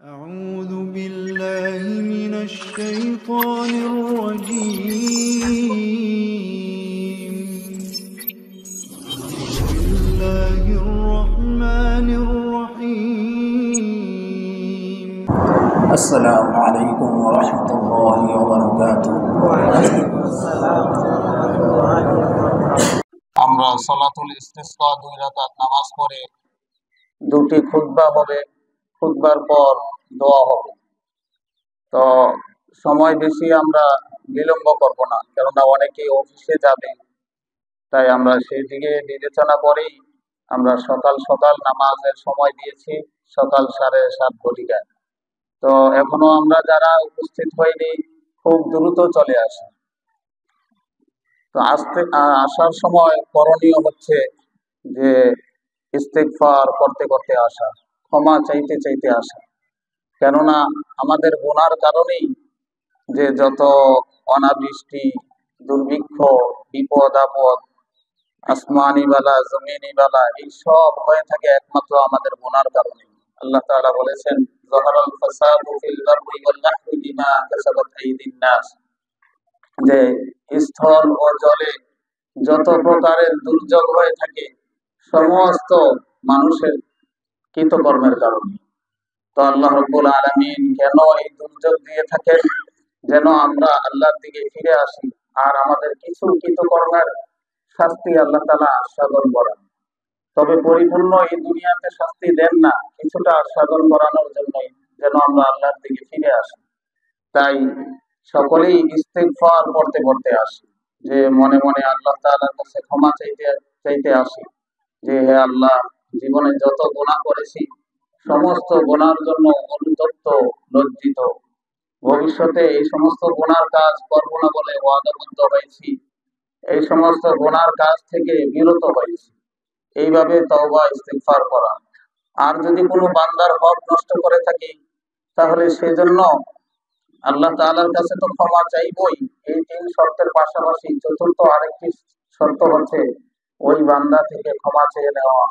أعوذ بالله من الشيطان الرجيم. بسم الله الرحمن الرحيم. السلام عليكم ورحمة الله وبركاته. আমরা সালাতুল ইস্তিসকা 2 রাকাত নামাজ পড়ে দুটি খুতবা হবে, খুতবার পর দোয়া হবে। তো সময় বেশি আমরা বিলম্ব করব না, কেননা অনেকেই অফিসে যাবে, তাই আমরা সেই দিকে বিবেচনা করেই আমরা সকাল সকাল নামাজের সময় দিয়েছি, সকাল 7:30 ঘটিকায়। তো এখনো আমরা যারা উপস্থিত হইনি খুব দ্রুত চলে আসে। তো আসার সময় করণীয় হচ্ছে যে ইস্তিগফার করতে করতে আসা, ক্ষমা চাইতে চাইতে আসা। কেননা আমাদের গুনার কারণেই যে যত অনাবৃষ্টি, দুর্ভিক্ষ, বিপদ আপদ, আসমানি বালা, জমিনি বালা, এই সব হয়ে থাকে একমাত্র আমাদের গুনার কারণে। আল্লাহ তাআলা বলেছেন, যাহারাল ফাসাদু ফিল বাররি ওয়াল বাহরি বিমা কাসাবাত আইদিন নাস, যে স্থল ও জলে যত প্রকারের দুর্যোগ হয়ে থাকে সমস্ত মানুষের কৃতকর্মের কারণে। তো আল্লাহ রাব্বুল আলামিন কেন এই দুর্যোগ দিয়ে থাকেন? যেন আমরা আল্লাহর দিকে ফিরে আসি আর আমাদের কিছু কৃতকর্মের শাস্তি আল্লাহ তাআলা আস্বাদন করেন। তবে পরিপূর্ণ এই দুনিয়াতে শাস্তি দেন না, কিছুটা আস্বাদন করানোর জন্যই, যেন আমরা আল্লাহর দিকে ফিরে আসি। তাই সকলেই ইস্তিগফার করতে করতে আসি, যে মনে মনে আল্লাহ তাআলার কাছে ক্ষমা চাইতে চাইতে আসি, যে হে আল্লাহ, জীবনে যত গুনাহ করেছি সমস্ত গুনার জন্য অনুতপ্ত, লজ্জিত। ভবিষ্যতে এই সমস্ত গুনার কাজ করব না বলে ওয়াদাবদ্ধ হয়েছি, এই সমস্ত গুনার কাজ থেকে বিরত হয়েছি। এইভাবে তওবা ইস্তিগফার করা। আর যদি কোনো বান্দার হক নষ্ট করে থাকি, তাহলে সেজন্য আল্লাহ তাআলার কাছে তো ক্ষমা চাইবই, এই 3 শর্তের পাশাপাশি চতুর্থ আরেকটি শর্ত হচ্ছে ওই বান্দা থেকে ক্ষমা চেয়ে নেওয়া,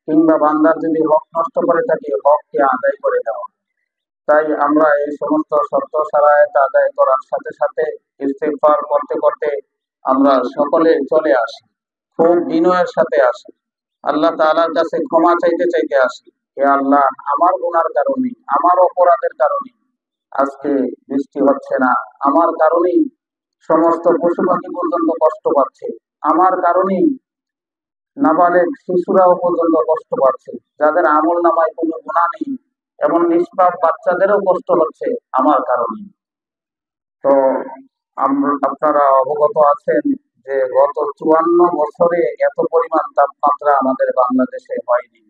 কিংবা বান্দার যদি হক নষ্ট করে থাকি হককে আদায় করে দেওয়া। তাই আমরা এই সমস্ত শর্ত শারায়েত আদায় করার সাথে সাথে ইস্তিগফার করতে করতে আমরা সকলে চলে আসি, খুব বিনয়ের সাথে আসি, আল্লাহ তাআলার কাছে ক্ষমা চাইতে চাইতে আসি। হে আল্লাহ, আমার গুনার কারণে, আমার অপরাধের কারণে আজকে বৃষ্টি হচ্ছে না, আমার কারণেই সমস্ত পশু পাখি পর্যন্ত কষ্ট পাচ্ছে, আমার কারণেই নাবালেগ শিশুরাও পর্যন্ত কষ্ট পাচ্ছে, যাদের আমল নামায় কোনো গুনাহ নেই এমন নিষ্পাপ বাচ্চাদেরও কষ্ট হচ্ছে আমার কারণে। তো আপনারা অবগত আছেন যে গত 54 বছরে এত পরিমাণ তাপমাত্রা আমাদের বাংলাদেশে হয়নি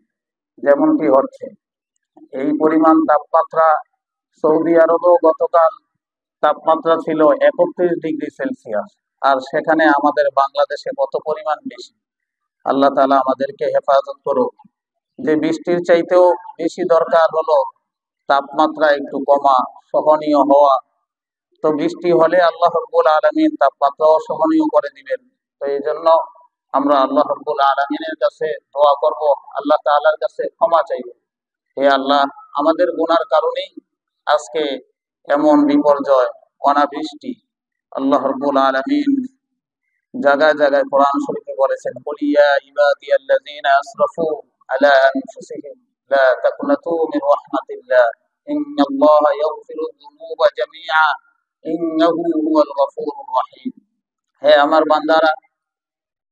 যেমনটি হচ্ছে। এই পরিমাণ তাপমাত্রা সৌদি আরবেও গতকাল তাপমাত্রা ছিল 31 ডিগ্রি সেলসিয়াস, আর সেখানে আমাদের বাংলাদেশে কত পরিমাণ বেশি। আল্লাহ তাআলা আমাদেরকে হেফাজত করুক। যে বৃষ্টির চাইতেও বেশি দরকার হলো তাপমাত্রা একটু কমা, সহনীয় হওয়া। তো বৃষ্টি হলে আল্লাহ রাব্বুল আলামিন তাপমাত্রাও সহনীয় করে দিবেন। তো এই জন্য আমরা আল্লাহ রাব্বুল আলামিনের কাছে দোয়া করব, আল্লাহ তাআলার কাছে ক্ষমা চাইব। হে আল্লাহ, আমাদের গুনার কারণেই আজকে এমন বিপর্যয়, অনাবৃষ্টি। আল্লাহ রাব্বুল আলামিন জায়গায় জায়গায় কোরআন শরীফে বলেছেন, কুল ইয়া ইবাদিয়াল্লাযীনা আসরাফু আলা আনফুসিহিম লা তাকনাতু মির রাহমাতিল্লাহ ইন্নাল্লাহা ইয়াগফিরুয যুনুবা জামিআ ইন্নাহু হুয়াল গফুরুর রহিম। হে আমার বান্দারা,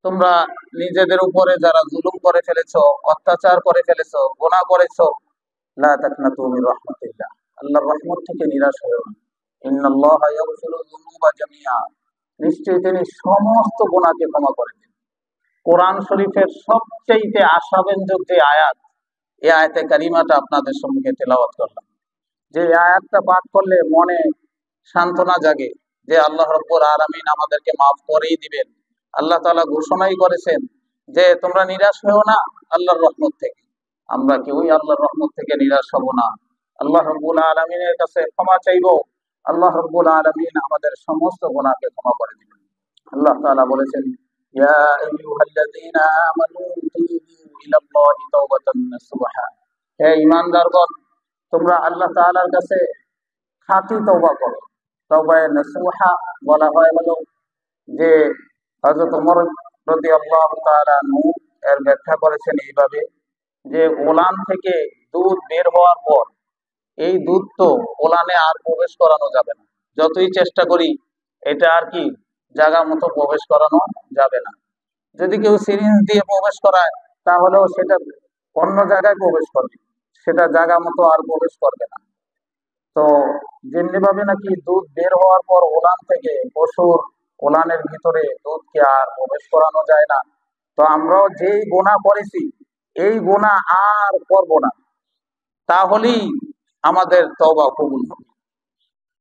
তোমরা নিজেদের উপরে যারা জুলুম করে ফেলেছো, অত্যাচার করে ফেলেছো, গুনাহ করেছো, লা তাকনাতু মির রাহমাতিল্লাহ, আল্লাহর রহমত থেকে নিরাশ হয়ো না। ইন্নাল্লাহা ইয়াগফিরুয যুনুবা জামিআ, নিশ্চয়ই তিনি সমস্ত গুনাহকে ক্ষমা করে দেন। কোরআন শরীফের সবচেয়ে আশাব্যঞ্জক যে আয়াত, এই আয়াতে কারিমাটা আপনাদের সম্মুখে তেলাওয়াত করলাম। যে আয়াতটা পাঠ করলে মনে সান্ত্বনা জাগে যে আল্লাহ রাব্বুল আলামিন আমাদেরকে মাফ করেই দিবেন। আল্লাহ তাআলা ঘোষণাই করেছেন যে তোমরা নিরাশ হও না আল্লাহর রহমত থেকে। আমরা কেউই আল্লাহর রহমত থেকে নিরাশ হব না, আল্লাহ রাব্বুল আলামিনের কাছে ক্ষমা চাইবো, আল্লাহ রাব্বুল আলামিন আমাদের সমস্ত গুনাহকে ক্ষমা করে দিবেন। আল্লাহ তাআলা বলেছেন, ইয়া আইয়ুহাল্লাযীনা আমানু তুবু ইলাল্লাহি তাওবাতান নাসুহা, হে ঈমানদারগণ, তোমরা আল্লাহ তাআলার কাছে খাঁটি তওবা করো। তওবায়ে নসুহা বলা হয় হলো যে হযরত ওমর রাদিয়াল্লাহু তাআলা আনহু এর ব্যাখ্যা করেছেন এইভাবে যে ওলান থেকে দুধ বের হওয়ার পর এই দুধ তো ওলানে আর প্রবেশ করানো যাবে না। যতই চেষ্টা করি এটা আর কি জায়গা মতো প্রবেশ করানো যাবে না। যদি কেউ সিরিঞ্জ দিয়ে প্রবেশ করায় তাহলেও সেটা অন্য জায়গায় প্রবেশ করবে, সেটা জায়গা মতো আর প্রবেশ করবে না। তো যেমনি ভাবে নাকি দুধ বের হওয়ার পর ওলান থেকে পশুর ওলানের ভিতরে দুধকে আর প্রবেশ করানো যায় না, তো আমরাও যেই গোনা করেছি এই গোনা আর করব না, তাহলেই আমাদের তওবা কবুল হবে।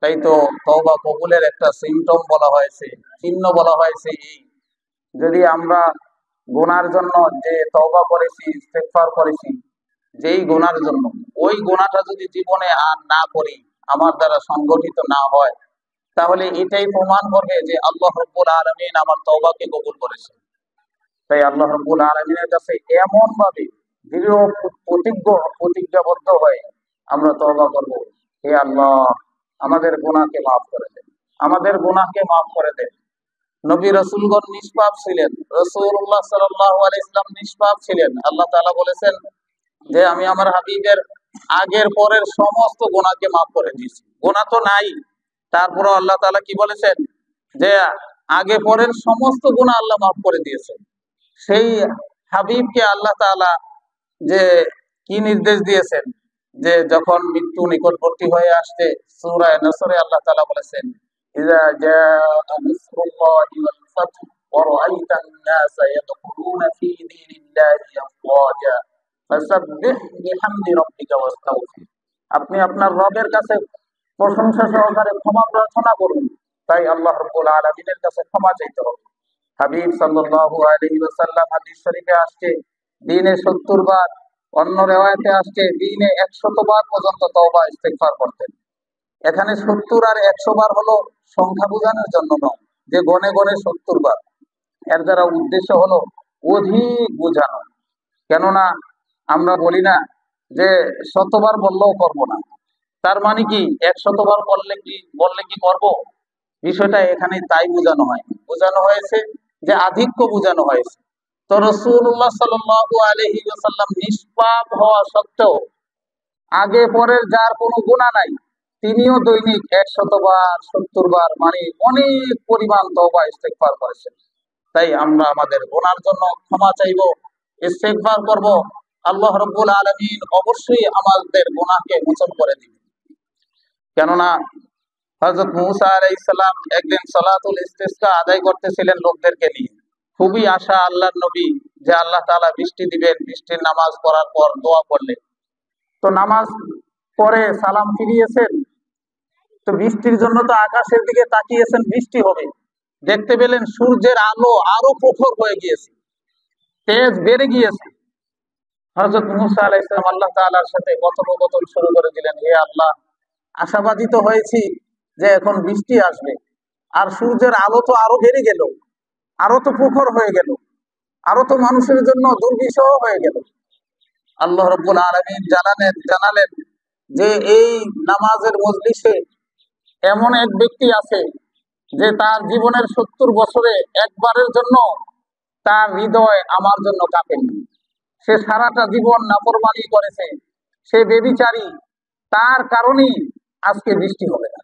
তাই তো তওবা কবুলের একটা সিমটম বলা হয়েছে, চিহ্ন বলা হয়েছে এই, যদি আমরা গুনার জন্য যে তওবা করেছি, ইস্তেগফার করেছি যেই গুনার জন্য, ওই গুনাহটা যদি জীবনে আর না করি, আমার দ্বারা সংগঠিত না হয়, তাহলে এটাই প্রমাণ করবে যে আল্লাহ রাব্বুল আলামিন আমার তওবাকে কবুল করেছেন। তাই আল্লাহ রাব্বুল আলামিনের কাছে এমন ভাবে দৃঢ় প্রতিজ্ঞাবদ্ধ হয়ে আমরা তওবা করব, হে আল্লাহ আমাদের গুনাহকে মাফ করে দেন, আমাদের গুনাহকে মাফ করে দেন। নবী রাসূলগণ নিষ্পাপ ছিলেন, রাসূলুল্লাহ সাল্লাল্লাহু আলাইহি ওয়াসাল্লাম নিষ্পাপ ছিলেন। আল্লাহ তাআলা বলেছেন যে আমি আমার হাবিবের আগের পরের সমস্ত গুনাহকে মাফ করে দিয়েছি। গুনাহ তো নাই, তারপরে আল্লাহ তাআলা কি বলেছেন যে আগে পরের সমস্ত গুনাহ আল্লাহ মাফ করে দিয়েছেন। সেই হাবিবকে আল্লাহ তাআলা যে কি নির্দেশ দিয়েছেন, যে যখন মৃত্যু নিকটবর্তী হয়ে আসছে, সূরা নসরে আল্লাহ তাআলা বলেছেন ইযা জাআ নাসরুল্লাহি ওয়াল ফাতহ ওয়া রাআইতান নাসা ইয়াদখুলুনা ফী দীনিল্লাহি আফওয়াজা ফাসাব্বিহ বিহামদি রাব্বিকা ওয়াস্তাগফির। আপনি আপনার রবের কাছে প্রশংসা সহকারে ক্ষমা প্রার্থনা করুন। তাই আল্লাহ রাব্বুল আলামিনের কাছে ক্ষমা চাইতে হবে। হাবিব সাল্লাল্লাহু আলাইহি ওয়াসাল্লাম হাদিস শরীফে আসছে দিনে 70 বার, অন্য রিওয়ায়াতে আসছে দিনে 100 বার পর্যন্ত তওবা ইস্তেগফার করতেন। এখানে 70 আর 100 বার হলো সংখ্যা বোঝানোর জন্য নয় যে গনে গনে 70 বার, এর দ্বারা উদ্দেশ্য হলো অধিক বোঝানো। কেননা আমরা বলি না যে 100 বার বললেও করবো না, তার মানে কি 100 বার বললে কি করবো, বিষয়টা এখানে তাই বোঝানো হয়েছে যে আধিক্য বোঝানো হয়েছে। তো রাসূলুল্লাহ সাল্লাল্লাহু আলাইহি ওয়াসাল্লাম নিষ্পাপ হওয়া সত্ত্বেও আগে পরের যার কোনো গুনাহ নাই, তিনিও দৈনিক 100 বার 70 বার মানে অনেক পরিমাণ তওবা ইস্তেগফার করেছেন। তাই আমরা আমাদের গুনার জন্য ক্ষমা চাইবো, ইস্তেগফার করব, আল্লাহ রাব্বুল আলামিন অবশ্যই আমাদের গুনাহকে মোচন করে দিবেন। কেননা হযরত মুসা আলাইহিস সালাম একদিন সালাতুল ইস্তিসকা আদায় করতেছিলেন লোকদেরকে নিয়ে। খুবই আশা আল্লাহর নবী যে আল্লাহ তাআলা বৃষ্টি দিবেন, বৃষ্টির নামাজ পড়ার পর দোয়া করলেন। তো নামাজ পড়ে সালাম ফিরিয়েছেন, তো বৃষ্টির জন্য তো আকাশের দিকে তাকিয়েছেন বৃষ্টি হবে, দেখতে পেলেন সূর্যের আলো আরো প্রখর হয়ে গিয়েছে, তেজ বেড়ে গিয়েছে। হযরত মুসা আলাইহিস সালাম আল্লাহ তাআলার সাথে কথোপকথন শুরু করে দিলেন, হে আল্লাহ, আশাবাদী তো হয়েছি যে এখন বৃষ্টি আসবে, আর সূর্যের আলো তো আরো বেড়ে গেল, আরো তো প্রখর হয়ে গেল, আরো তো মানুষের জন্য দুর্বিষহ হয়ে গেল। আল্লাহ রাব্বুল আলামিন জানালেন যে এই নামাজের মজলিসে এমন এক ব্যক্তি আছে যে তার জীবনের 70 বছরে একবারের জন্য তার হৃদয় আমার জন্য কাঁপেনি। সে সারাটা জীবন নাফরমানি করেছে, সে ব্যভিচারী, তার কারণেই আজকে বৃষ্টি হবে না।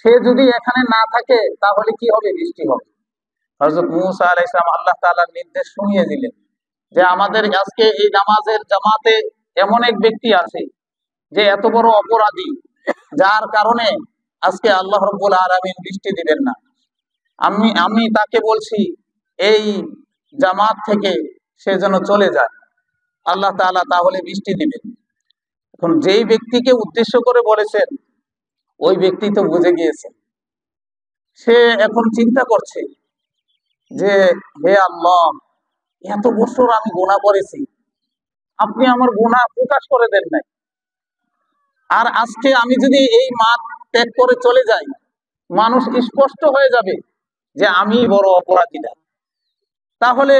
সে যদি এখানে না থাকে তাহলে কি হবে, বৃষ্টি হবে। হযরত মুসা আলাইহিস সালাম আল্লাহ তাআলার নির্দেশ শুনিয়ে দিলেন যে আমাদের আজকে এই নামাজের জামাতে এমন এক ব্যক্তি আছে যে এত বড় অপরাধী, যার কারণে আজকে আল্লাহ রাব্বুল আলামিন বৃষ্টি দিবেন না। আমি তাকে বলছি এই জামাত থেকে সে যেন চলে যায়, আল্লাহ তাআলা তাহলে বৃষ্টি দিবেন। এখন যেই ব্যক্তিকে উদ্দেশ্য করে বলেছেন ওই ব্যক্তি তো বুঝে গিয়েছে, সে এখন চিন্তা করছে যে হে আল্লাহ, এত বছর আমি গুনাহ করেছি, আপনি আমার গুনাহ প্রকাশ করে দেন নাই, আর আজকে আমি যদি এই মাঠ ত্যাগ করে চলে যাই, মানুষ স্পষ্ট হয়ে যাবে যে আমি বড় অপরাধী না। তাহলে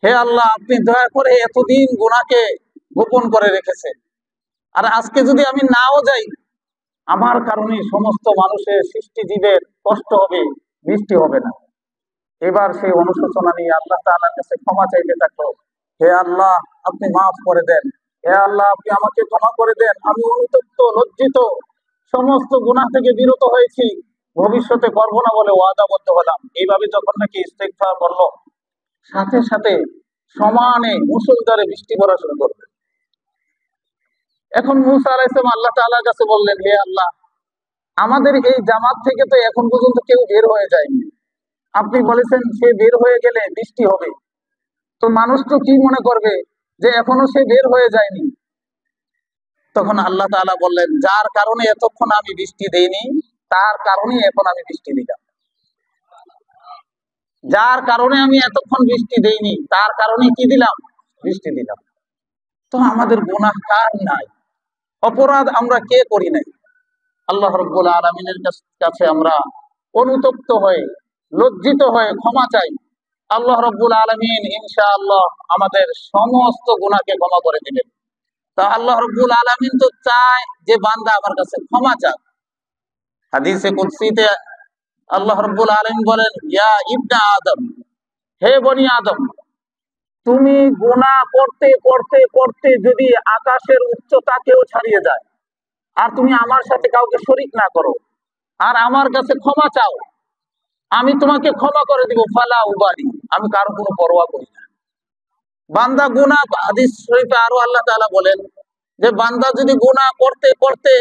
হে আল্লাহ, আপনি দয়া করে এতদিন গুনাহকে গোপন করে রেখেছেন, আর আজকে যদি আমি নাও যাই, আমার কারণে সমস্ত মানুষের সৃষ্টি জীবের কষ্ট হবে, বৃষ্টি হবে না। এবার সেই অনুশোচনা নিয়ে আল্লাহ তাআলার কাছে ক্ষমা চাইতে থাকলো, হে আল্লাহ, আপনি মাফ করে দেন, হে আল্লাহ, আপনি আমাকে ক্ষমা করে দেন, আমি অনুতপ্ত, লজ্জিত, সমস্ত গুনাহ থেকে বিরত হয়েছি, ভবিষ্যতে করবো না বলে ওয়াদাবদ্ধ হলাম। এইভাবে যখন নাকি ইস্তেগফার করলো, সাথে সাথে সমানে মুষলধারে বৃষ্টি পড়া শুরু করবে। এখন মূসা আলাইহিস সালাম আল্লাহ তাআলার কাছে বললেন, হে আল্লাহ, আমাদের এই জামাত থেকে তো এখন পর্যন্ত কেউ বের হয়ে যায়নি, আপনি বলেছেন সে বের হয়ে গেলে বৃষ্টি হবে, তো মানুষ তো কি মনে করবে যে এখনো সে বের হয়ে যায়নি। তখন আল্লাহ তাআলা বললেন, যার কারণে এতক্ষণ আমি বৃষ্টি দেইনি, তার কারণেই এখন আমি বৃষ্টি দিলাম। যার কারণে আমি এতক্ষণ বৃষ্টি দেইনি, তার কারণে কি দিলাম? বৃষ্টি দিলাম। তো আমাদের গুনাহ কার নাই? অপরাধ আমরা কে করি নাই? আল্লাহ রাব্বুল আলামিনের কাছে আমরা অনুতপ্ত হয়ে, লজ্জিত হয়ে ক্ষমা চাই। আল্লাহ রাব্বুল আলামিন ইনশাআল্লাহ আমাদের সমস্ত গুনাহকে ক্ষমা করে দিবেন। তা আল্লাহ রাব্বুল আলামিন তো চায় যে বান্দা আমার কাছে ক্ষমা চাক। হাদিসে কুদসিতে আল্লাহ রাব্বুল আলামিন বলেন, ইয়া ইবনা আদম, হে বনি আদম, তুমি গুনাহ করতে করতে করতে যদি আকাশের উচ্চতাকেও ছাড়িয়ে যায়, আর তুমি আমার সাথে কাউকে শরীক না করো, আর আমার কাছে ক্ষমা চাও, আমি তোমাকে ক্ষমা করে দিব, ফালা উবালি, আমি কারো কোনো পরোয়া করি না। বান্দা গুনাহ, হাদিস শরীফে আরো আল্লাহ তাআলা বলেন যে বান্দা যদি গুনাহ করতে করতে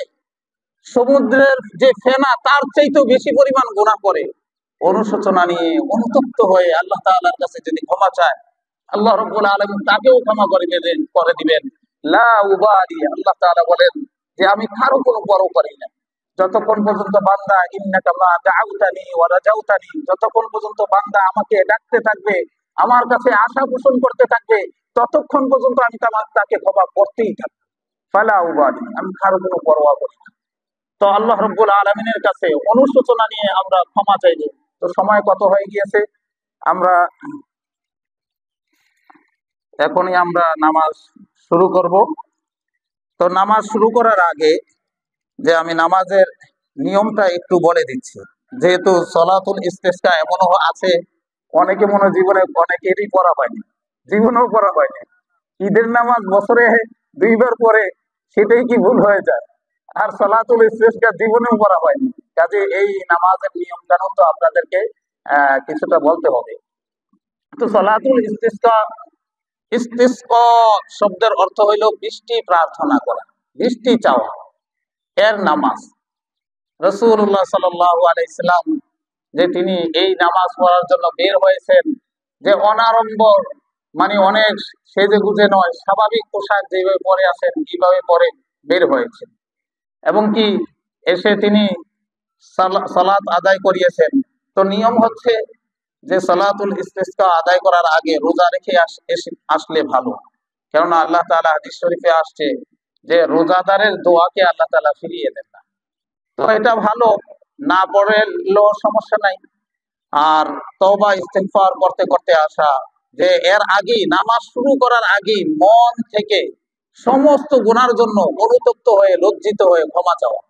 সমুদ্রের যে ফেনা তার চাইতেও বেশি পরিমাণ গুনাহ করে, অনুশোচনা নিয়ে অনুতপ্ত হয়ে আল্লাহ তাআলার কাছে যদি ক্ষমা চায়, আল্লাহ রাব্বুল আলামিন তাকেও ক্ষমা করে দিবেন। লা উবালি, আল্লাহ তাআলা বলেন যে আমি কারো কোনো পরোয়া করি না। যতক্ষণ পর্যন্ত বান্দা ইন্নাকা মা দাউতানি ওয়া রাজাউতানি, যতক্ষণ পর্যন্ত বান্দা আমাকে ডাকতে থাকবে, আমার কাছে আশা পোষণ করতে থাকবে, ততক্ষণ পর্যন্ত আমি তাকে ক্ষমা করতেই থাকবো। ফালা উবালি, আমি কারো কোনো পরোয়া করি না। তো আল্লাহ রাব্বুল আলামিনের কাছে অনুশোচনা নিয়ে আমরা ক্ষমা চাইবো। তো সময় কত হয়ে গিয়েছে, আমরা এখনই আমরা নামাজ শুরু করব। তো নামাজ শুরু করার আগে যে আমি নামাজের নিয়মটা একটু বলে দিচ্ছি, যেহেতু সলাতুল ইস্তেসকা এমনও আছে অনেকে মনে জীবনে অনেকেরই পড়া হয়নি, জীবনেও পড়া হয়নি। ঈদের নামাজ বছরে 2বার পরে, সেটাই কি ভুল হয়ে যায়? আর সলাতুল ইস্তেসকা জীবনেও পড়া হয়নি। কাজে এই নামাজের নিয়ম কানুন তো আপনাদেরকে কিছুটা বলতে হবে। তো সলাতুল ইস্তেসকা, ইস্তিসকা শব্দের অর্থ হইল বৃষ্টি প্রার্থনা করা, বৃষ্টি চাওয়া, এর নামাজ। রাসূলুল্লাহ সাল্লাল্লাহু আলাইহি সাল্লাম যে তিনি এই নামাজ পড়ার জন্য বের হয়েছেন, যে অনাড়ম্বর মানে অনেক সেজে গুজে নয়, স্বাভাবিক পোশাক যেভাবে পরে আসেন এইভাবে পরে বের হয়েছেন, এবং কি এসে তিনি সালাত আদায় করিয়েছেন। তো নিয়ম হচ্ছে যে সালাতুল ইস্তিসকা আদায় করার আগে রোজা রেখে আসলে ভালো, কেননা আল্লাহ তাআলা হাদিস শরীফে আসছে যে রোজাদারের দোয়াকে আল্লাহ তাআলা ফিরিয়ে দেন না। তো এটা ভালো, না পড়লেও সমস্যা নাই। আর তওবা ইস্তেগফার করতে করতে আসা, যে এর আগে নামাজ শুরু করার আগে মন থেকে সমস্ত গুনার জন্য অনুতপ্ত হয়ে, লজ্জিত হয়ে ক্ষমা চাওয়া।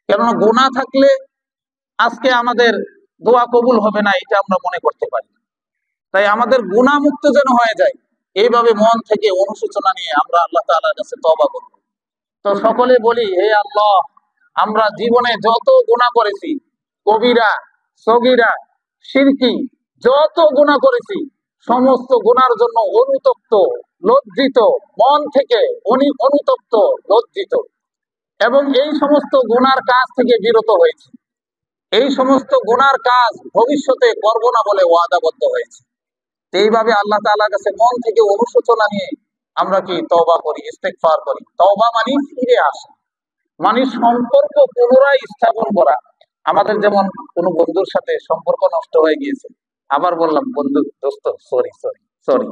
কেননা গুনাহ থাকলে আজকে আমাদের দোয়া কবুল হবে না, এটা আমরা মনে করতে পারি। তাই আমাদের গুনাহ মুক্ত যেন হয়ে যায়, এইভাবে মন থেকে অনুশোচনা নিয়ে আমরা আল্লাহ তাআলার কাছে তওবা করব। তো সকলে বলি, হে আল্লাহ, আমরা জীবনে যত গুনাহ করেছি, কবিরা, সগীরা, শিরকি, যত গুনাহ করেছি, সমস্ত গুনার জন্য অনুতপ্ত, লজ্জিত, মন থেকে অনুতপ্ত, লজ্জিত, এবং এই সমস্ত গুনার কাজ থেকে বিরত হয়েছি। এই সমস্ত গুনার কাজ ভবিষ্যতে করব না বলে ওয়াদাবদ্ধ হয়েছে। এইভাবে আল্লাহ তাআলার কাছে মন থেকে অনুশোচনা নিয়ে আমরা কি তওবা করি, ইস্তেগফার করি। তওবা মানে ফিরে আসা, মানে সম্পর্ক পুনরায় স্থাপন করা। আমাদের যেমন কোনো বন্ধুর সাথে সম্পর্ক নষ্ট হয়ে গিয়েছে, আবার বললাম, বন্ধু, দোস্ত, সরি সরি সরি,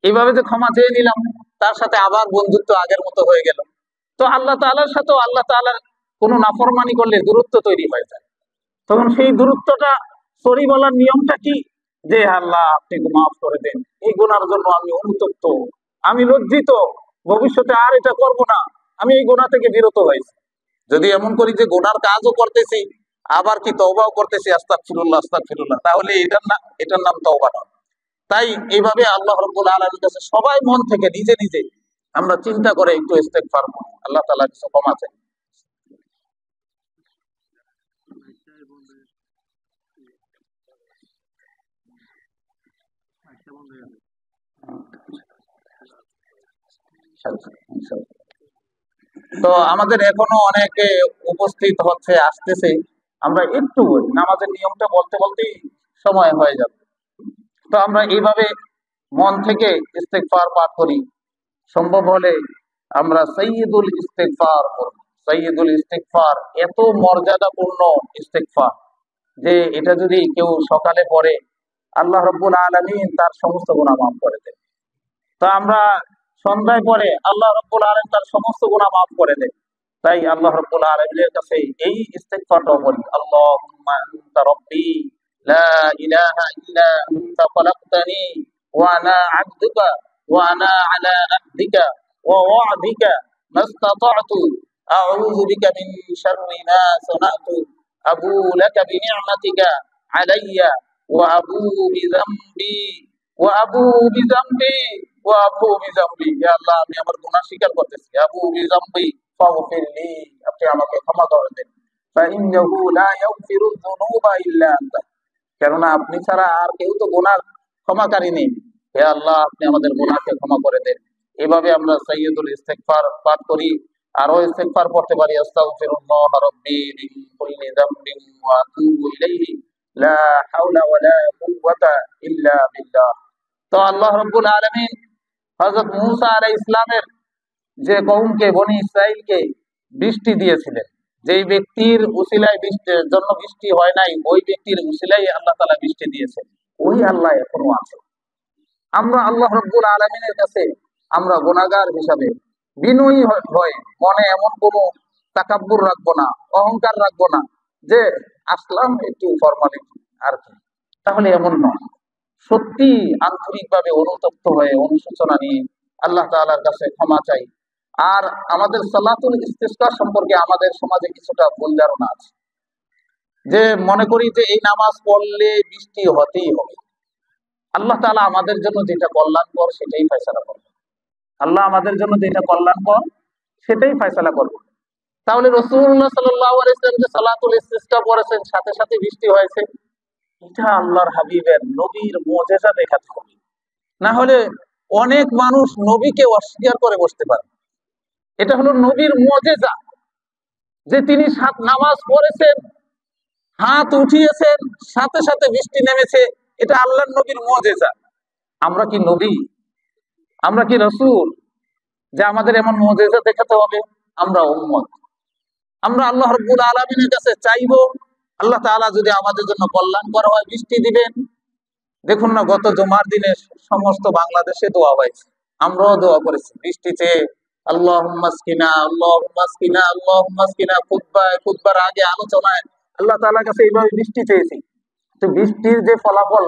এইভাবে যে ক্ষমা চেয়ে নিলাম, তার সাথে আবার বন্ধুত্ব আগের মতো হয়ে গেল। তো আল্লাহ তাআলার সাথেও আল্লাহ তাআলার কোনো নাফরমানি করলে দূরত্ব তৈরি হয়ে যায়। তখন সেই দূরত্বটা, সরি বলার নিয়মটা কি, যে আল্লাহ, আপনি মাফ করে দেন, এই গুনার জন্য আমি অনুতপ্ত, আমি লজ্জিত, ভবিষ্যতে আর এটা করব না, আমি এই গুনাহ থেকে বিরত হয়েছি। যদি এমন করি যে গুনার কাজও করতেছি আবার কি তওবাও করতেছি, আস্তাগফিরুল্লাহ আস্তাগফিরুল্লাহ, তাহলে এটার নাম তওবা নয়। তাই এইভাবে আল্লাহ রাব্বুল আলামিনের কাছে সবাই মন থেকে নিজে নিজে আমরা চিন্তা করে একটু ইস্তেগফার করি, আল্লাহ তাআলা কিছু ক্ষমা চাই। তো আমাদের এখনো অনেকে উপস্থিত হচ্ছে, আসতেছে। আমরা একটু নামাজের নিয়মটা বলতে বলতেই সময় হয়ে যাবে। তো আমরা এইভাবে মন থেকে ইস্তেগফার পাঠ করি। সম্ভব হলে আমরা সাইয়্যিদুল ইস্তেগফার করব। সাইয়্যিদুল ইস্তেগফার এত মর্যাদাপূর্ণ ইস্তেগফার যে এটা যদি কেউ সকালে পড়ে আল্লাহ রাব্বুল আলামিন তার সমস্ত গুনাহ মাফ করে দেন। তো আমরা সন্ধ্যায় পরে আল্লাহ রাব্বুল আলামিন তার সমস্ত গুনাহ মাফ করে দেন। তাই আল্লাহ রাব্বুল আলামিনের কাছে এই ইস্তেগফারটা বলি, আল্লাহুম্মা আনতা রাব্বি লা ইলাহা ইল্লা আনতা খলাকতানি ওয়া আনা আবদুকা ওয়া আনা আলা আহদিকা ওয়া ওয়া'দিকা মাস্তাতা'তু আউযু বিকা মিন শাররি মা সানা'তু আবু লাকা বিনি'মাতিকা আলাইয়া ওয়া আবু বিযামবি ওয়া আবু বিযামবি ওয়া আবু বিযামবি। ইয়া আল্লাহ, আমি আমার গুনাহ স্বীকার করতেছি। আবু বিযামবি ফাগফিরলি, আপনি আমাকে ক্ষমা করে দেন। ফাইন্নাহু লা ইয়াগফিরুয যুনুবা ইল্লা আনতা, কেননা আপনি ছাড়া আর কেউ তো গুনাহ ক্ষমাকারী নেই। হে আল্লাহ, আপনি আমাদের গুনাহকে ক্ষমা করে দেন। এভাবে আমরা সাইয়্যিদুল ইস্তেগফার পাঠ করি। আরো ইস্তেগফার পড়তে পারি, আস্তাগফিরুল্লাহ রাব্বি মিন কুল্লি যামবিন ওয়া আতুবু ইলাইহি লা হাওলা ওয়া লা কুওয়াতা ইল্লা বিল্লাহ। তো আল্লাহ রাব্বুল আলামিন হযরত মূসা আলাইহিস সালামের যে কওমকে, বনি ইসরাইলকে বৃষ্টি দিয়েছিলেন, যেই ব্যক্তির উসিলায় বৃষ্টির জন্য বৃষ্টি হয় নাই, ওই ব্যক্তির উসিলায় আল্লাহ তাআলা বৃষ্টি দিয়েছেন। ওই আল্লাহ এখনো আছে। আমরা আল্লাহ রাব্বুল আলামিনের কাছে আমরা গুনাহগার হিসাবে বিনয়ী হয়ে মনে এমন কোনো তাকাব্বুর রাখবো না, অহংকার রাখবো না যে আসলাম একটু ফরমালিটি আর কি। তাহলে এমন নয়, সত্যি আন্তরিকভাবে অনুতপ্ত হয়ে অনুশোচনা নিয়ে আল্লাহ তাআলার কাছে ক্ষমা চাই। আর আমাদের সালাতুল ইস্তিসকা সম্পর্কে আমাদের সমাজে কিছুটা ভুল ধারণা আছে, যে মনে করি যে এই নামাজ পড়লে বৃষ্টি হতেই হবে। আল্লাহ তাআলা আমাদের জন্য যেটা কল্যাণকর সেটাই ফয়সালা করবেন। আল্লাহ আমাদের জন্য যেটা কল্যাণকর সেটাই ফয়সালা করবেন। তাহলে রাসূলুল্লাহ সাল্লাল্লাহু আলাইহি ওয়াসাল্লাম যে সালাতুল ইস্তিসকা পড়েছেন, সাথে সাথে বৃষ্টি হয়েছে, এটা আল্লাহর হাবিবের নবীর মুজিজা দেখাতে হবে। না হলে অনেক মানুষ নবীকে অস্বীকার করে বসতে পারে। এটা হলো নবীর মুজিজা যে তিনি নামাজ পড়েছেন, হাত উঠিয়েছেন, সাথে সাথে বৃষ্টি নেমেছে। এটা আল্লাহর নবীর মুজিজা। আমরা কি নবী? আমরা কি রাসূল যে আমাদের এমন মুজিজা দেখাতে হবে? আমরা উম্মত। আমরা আল্লাহ রাব্বুল আলামিনের কাছে চাইবো, আল্লাহ তাআলা যদি আমাদের জন্য কল্যাণকর হয় বৃষ্টি দিবেন। দেখুন না, গত জুমার দিনে সমস্ত বাংলাদেশে দোয়া হয়েছে, আমরাও দোয়া করেছি বৃষ্টি চেয়ে, আল্লাহুম্মা আসকিনা আল্লাহুম্মা আসকিনা আল্লাহুম্মা আসকিনা। খুতবার আগে আলোচনায় আল্লাহ তাআলার কাছে এইভাবে বৃষ্টি চেয়েছি। তো বৃষ্টির যে ফলাফল,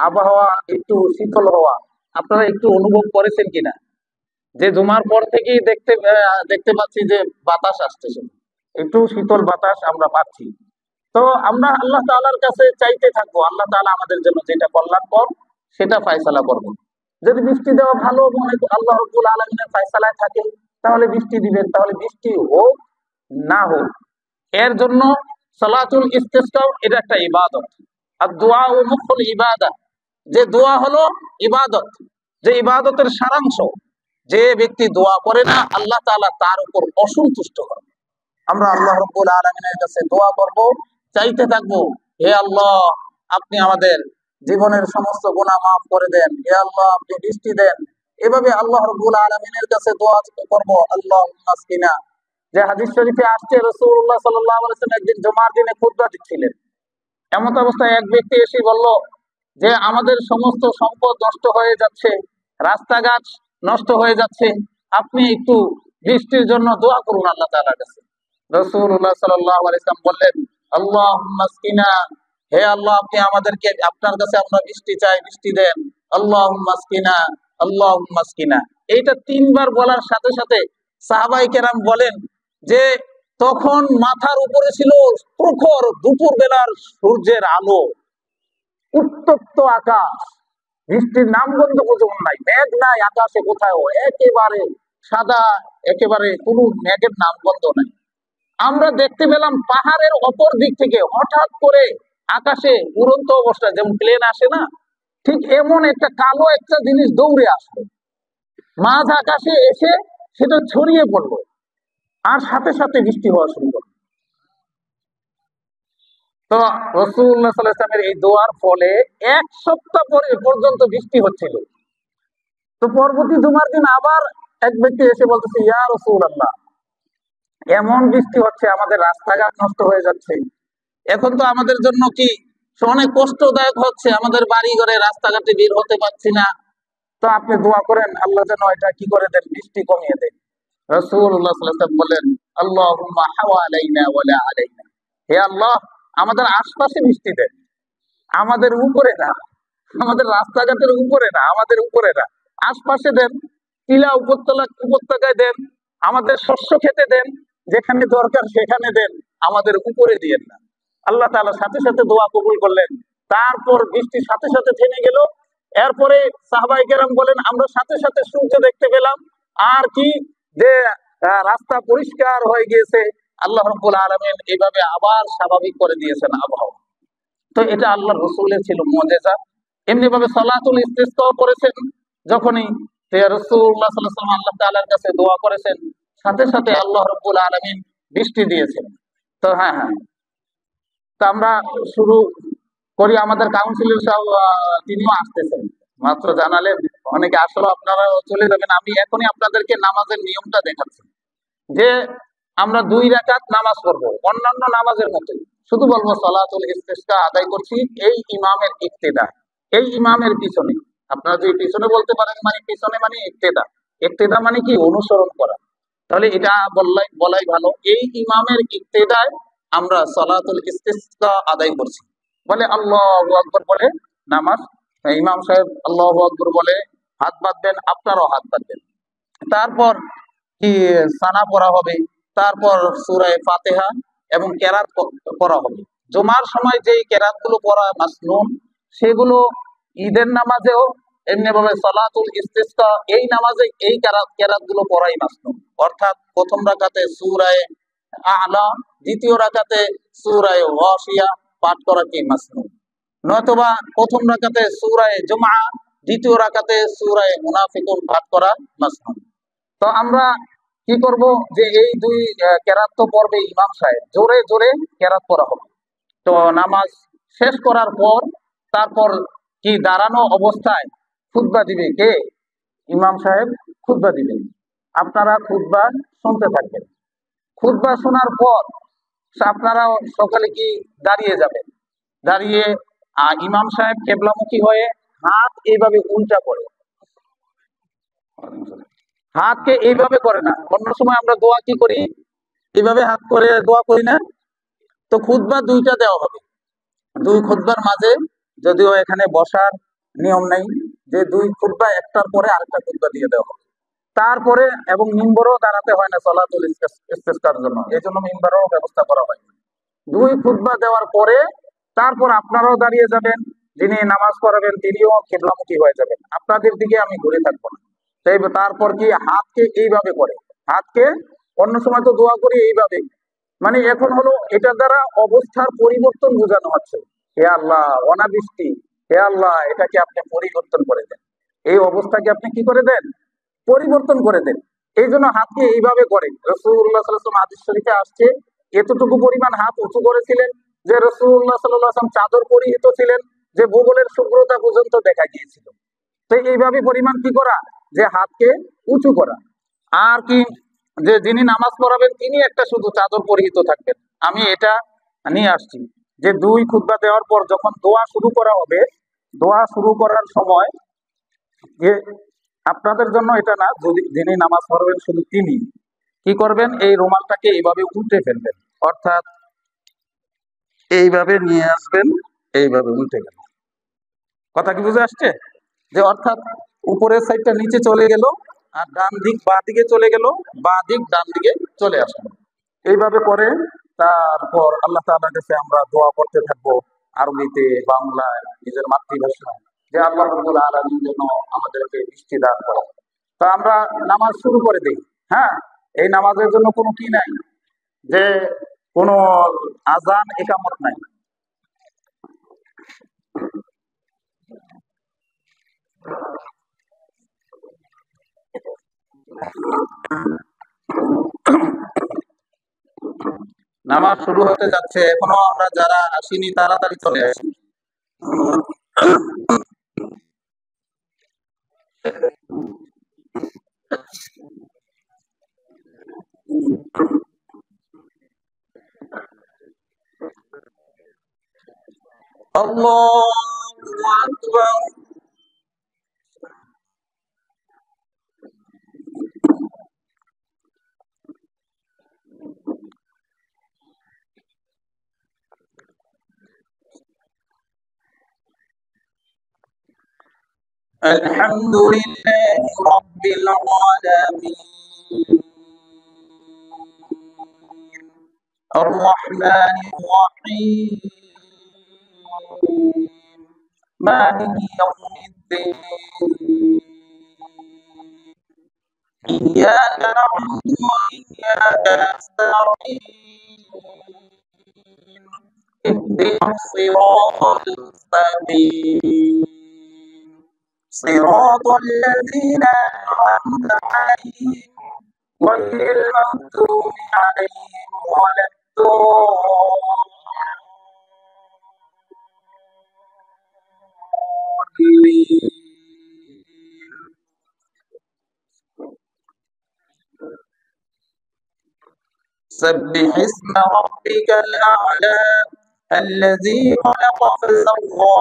আবহাওয়া একটু শীতল হওয়া, আপনারা একটু অনুভব করেছেন কিনা? যে জুমার পর থেকেই দেখতে পাচ্ছি যে বাতাস আসতেছে, একটু শীতল বাতাস আমরা পাচ্ছি। তো আমরা আল্লাহ তাআলার কাছে চাইতে থাকবো, আল্লাহ তাআলা আমাদের জন্য যেটা কল্যাণকর সেটা ফয়সালা করবেন। যদি বৃষ্টি দেওয়া ভালো মনে আল্লাহ রাব্বুল আলামিনের ফয়সালায় থাকে, তাহলে বৃষ্টি দিবেন। তাহলে বৃষ্টি হোক না হোক, এর জন্য সালাতুল ইস্তিসকা এটা একটা ইবাদত। আর দোয়া ও মুখুল ইবাদা, যে দোয়া হলো ইবাদত, যে ইবাদতের সারাংশ। যে ব্যক্তি দোয়া করে না, আল্লাহ তাআলা তার উপর অসন্তুষ্ট হন। আমরা আল্লাহ রাব্বুল আলামিনের কাছে দোয়া করব, চাইতে থাকবো, হে আল্লাহ আপনি আমাদের জীবনের সমস্ত গুনাহ মাফ করে দেন, হে আল্লাহ আপনি বৃষ্টি দেন। এভাবে আল্লাহ রাব্বুল আলামিনের কাছে দোয়া করব। আল্লাহুম্মা আসকিনা, যে হাদিস শরীফে আসছে রাসূলুল্লাহ সাল্লাল্লাহু আলাইহি ওয়াসাল্লাম একদিন জুমার দিনে খুতবা দিচ্ছিলেন। এমন অবস্থায় এক ব্যক্তি এসে বলল যে আমাদের সমস্ত সম্পদ নষ্ট হয়ে যাচ্ছে, রাস্তাঘাট নষ্ট হয়ে যাচ্ছে, আপনি একটু বৃষ্টির জন্য দোয়া করুন আল্লাহ তাআলার কাছে। রাসূলুল্লাহ সাল্লাল্লাহু আলাইহি ওয়াসাল্লাম বললেন, আল্লাহুম্মা আসকিনা, হে আল্লাহ আপনি আমাদেরকে, আপনার কাছে আমরা বৃষ্টি চাই, বৃষ্টি দেন। আল্লাহুম্মা আসকিনা আল্লাহুম্মা আসকিনা, এইটা 3 বার বলার সাথে সাথে সাহাবায়ে কেরাম বলেন যে তখন মাথার উপরে ছিল প্রখর দুপুর বেলার সূর্যের আলো, উত্তপ্ত আকাশ, বৃষ্টির নামগন্ধ পর্যন্ত নাই, মেঘ নাই আকাশে কোথাও, একেবারে সাদা, একেবারে কোনো মেঘের নামগন্ধ নাই। আমরা দেখতে পেলাম পাহাড়ের অপর দিক থেকে হঠাৎ করে আকাশে উড়ন্ত অবস্থায় যেমন প্লেন আসে না, ঠিক এমন একটা কালো একটা জিনিস দৌড়ে আসলো, মাঝ আকাশে এসে সেটা ছড়িয়ে পড়লো, আর সাথে সাথে বৃষ্টি হওয়া শুরু করলো। তো রাসূলুল্লাহ সাল্লাল্লাহু আলাইহি ওয়াসাল্লামের এই দোয়ার ফলে 1 সপ্তাহ পর্যন্ত বৃষ্টি হচ্ছিল। তো পরবর্তী জুমার দিন আবার এক ব্যক্তি এসে বলতেছে, ইয়া রাসূলুল্লাহ, এমন বৃষ্টি হচ্ছে, আমাদের রাস্তাঘাট নষ্ট হয়ে যাচ্ছে, এখন তো আমাদের জন্য কি অনেক কষ্টদায়ক হচ্ছে, আমাদের বাড়ি ঘরে রাস্তাঘাটে বের হতে পারছি না, তো আপনি দোয়া করেন আল্লাহ যেন এটা কি করে দেন, বৃষ্টি কমিয়ে দেন। রাসূলুল্লাহ সাল্লাল্লাহু আলাইহি ওয়াসাল্লাম বলেন, আল্লাহুম্মা হাওয়ালাইনা ওয়ালা আলাইনা, হে আল্লাহ আমাদের আশপাশে বৃষ্টি দেন, আমাদের উপরে না, আমাদের রাস্তাঘাটের উপরে না, আমাদের উপরে না, আশপাশে দেন, টিলা উপত্যকায় দেন, আমাদের শস্য খেতে দেন, যেখানে দরকার সেখানে দেন, আমাদের উপরে দিয়েন না। আল্লাহ তাআলা সাথে সাথে দোয়া কবুল করলেন। তারপর বৃষ্টি সাথে সাথে থেমে গেল। এরপরে সাহাবায়ে কেরাম বলেন, আমরা সাথে সাথে সূর্য দেখতে পেলাম, আর কি যে রাস্তা পরিষ্কার হয়ে গিয়েছে। আল্লাহ রাব্বুল আলামিন এইভাবে আবার স্বাভাবিক করে দিয়েছেন আবহাওয়া। তো এটা আল্লাহর রাসূলের ছিল মুজিজা। এমনি ভাবে সালাতুল ইস্তিসকা করেছেন, যখনই রাসূলুল্লাহ সাল্লাল্লাহু আলাইহি ওয়াসাল্লাম আল্লাহ তাআলার কাছে দোয়া করেছেন, সাথে সাথে আল্লাহ রাব্বুল আলামিন বৃষ্টি দিয়েছেন। তো হ্যাঁ, তো আমরা শুরু করি। আমাদের কাউন্সিলর সাহেব তিনিও আসতেছেন, মাত্র জানালেন, অনেকে আসলে আপনারা চলে যাবেন। আমি এখনই আপনাদেরকে নামাজের নিয়মটা দেখাচ্ছি, যে আমরা 2 রাকাত নামাজ পড়বো অন্যান্য নামাজের মতোই, শুধু বলবো সালাতুল ইস্তিসকা আদায় করছি এই ইমামের ইক্তেদা, এই ইমামের পিছনে। আপনারা যদি পিছনে বলতে পারেন, মানে পিছনে মানে ইক্তেদা, ইক্তেদা মানে কি অনুসরণ করা, তাহলে এটা বলাই ভালো। এই ইমামের ইক্তেদায় আমরা সালাতুল ইস্তিসকা আদায় করছি। বলে আল্লাহু আকবার বলে নামাজ, ইমাম সাহেব আল্লাহু আকবার বলে হাত বাঁধবেন, আপনারাও হাত বাঁধবেন। তারপর কি সানা পড়া হবে, তারপর সূরা ফাতিহা এবং কেরাত পড়া হবে। জুমার সময় যেই কেরাত গুলো পড়া মাসনুন, সেগুলো ঈদের নামাজেও এমনি ভাবে সালাতুল ইস্তিসকা এই নামাজে এই কেরাত গুলো পড়াই মাসনুন। অর্থাৎ প্রথম রাকাতে সূরা আ'লা, দ্বিতীয় রাকাতে সূরা গাশিয়া পাঠ করা কি মাসনুন, নয়তোবা প্রথম রাকাতে সূরা জুমআ, দ্বিতীয় রাকাতে সূরা মুনাফিকুন পাঠ করা মাসনুন। তো আমরা কি করব, যে এই 2 কেরাত তো পড়বে ইমাম সাহেব, জোরে জোরে কেরাত পড়া হবে। তো নামাজ শেষ করার পর তারপর কি দাঁড়ানো অবস্থায় খুতবা দিবে কে? ইমাম সাহেব খুতবা দিবেন, আপনারা খুতবা শুনতে থাকবেন। খুতবা শোনার পর আপনারা সকালে কি দাঁড়িয়ে যাবেন, দাঁড়িয়ে ইমাম সাহেব কেবলামুখী হয়ে হাত এইভাবে উল্টা করে, হাতকে এইভাবে করে না। অন্য সময় আমরা দোয়া কি করি, এইভাবে হাত করে দোয়া করি না। তো খুতবা 2টা দেওয়া হবে, 2 খুতবার মাঝে, যদিও এখানে বসার নিয়ম নেই, যে 2 খুতবা একটার পরে আরেকটা খুতবা দিয়ে দেওয়া হবে। তারপরে এবং মিম্বরও দাঁড়াতে হয় না সালাতুল ইস্তিসকার জন্য, এই জন্য মিম্বরেরও ব্যবস্থা করা হয়। 2 খুতবা দেওয়ার পরে তারপর আপনারাও দাঁড়িয়ে যাবেন, যিনি নামাজ পড়াবেন তিনিও কিবলামুখী হয়ে যাবেন, আপনাদের দিকে আমি ঘুরে থাকবো না। তারপর কি হাতকে এইভাবে করে, হাতকে অন্য সময় তো দোয়া করি এইভাবে, মানে এখন হলো এটার দ্বারা অবস্থার পরিবর্তন বোঝানো হচ্ছে। হে আল্লাহ অনাবৃষ্টি, হে আল্লাহ এটাকে আপনি পরিবর্তন করে দেন, এই অবস্থাকে আপনি কি করে দেন, পরিবর্তন করে দেন। এই জন্য হাতকে এইভাবে করে। রাসূলুল্লাহ সাল্লাল্লাহু আলাইহি ওয়াসাল্লাম হাদিস শরীফে আসছে, এতটুকু পরিমাণ হাত উঁচু করেছিলেন যে রাসূলুল্লাহ সাল্লাল্লাহু আলাইহি ওয়াসাল্লাম চাদর পরিহিত ছিলেন, যে ভূগোলের শুভ্রতা পর্যন্ত দেখা গিয়েছিল। তো এইভাবে পরিমাণ কি করা, যে হাতকে উঁচু করা। আর কি, যে যিনি নামাজ পড়াবেন তিনি একটা শুধু চাদর পরিহিত থাকবেন। আমি এটা নিয়ে আসছি যে 2 খুতবা দেওয়ার পর যখন দোয়া শুরু করা হবে, দোয়া শুরু করার সময় যে আপনাদের জন্য এটা না, যদি যিনি নামাজ পড়বেন শুধু তিনি কি করবেন, এই রুমালটাকে এইভাবে উল্টে ফেলবেন, অর্থাৎ এইভাবে নিয়ে আসবেন, এইভাবে উল্টে গেল। কথা কি বুঝে আসছে? যে অর্থাৎ উপরের সাইডটা নিচে চলে গেল, আর ডান দিক বাঁ দিকে চলে গেল, বাঁ দিক ডান দিকে চলে আসলো। এইভাবে করে তারপর আল্লাহ তাআলার কাছে আমরা দোয়া করতে থাকবো, আরবিতে, বাংলায়, নিজের মাতৃভাষায়, যে আল্লাহ রাব্বুল আলামিন যেন আমাদেরকে বৃষ্টি দান করে। তো আমরা নামাজ শুরু করে দিই। হ্যাঁ, এই নামাজের জন্য কোনো কি নাই, যে কোনো আজান ইকামত নাই। নামাজ শুরু হতে যাচ্ছে, এখনো আমরা যারা আসিনি তাড়াতাড়ি চলে আসি। আল্লাহু আকবার। আলহামদুলিল্লাহি রাব্বিল আলামিন আর রহমানির রহিম মালিকি ইয়াউমিদ্দিন إياك نعبد وإياك نستعين اهدنا الصراط المستقيم صراط الذين أنعمت عليهم غير المغضوب عليهم ولا الضالين. سبح اسم ربك الأعلى الذي خلق فسوى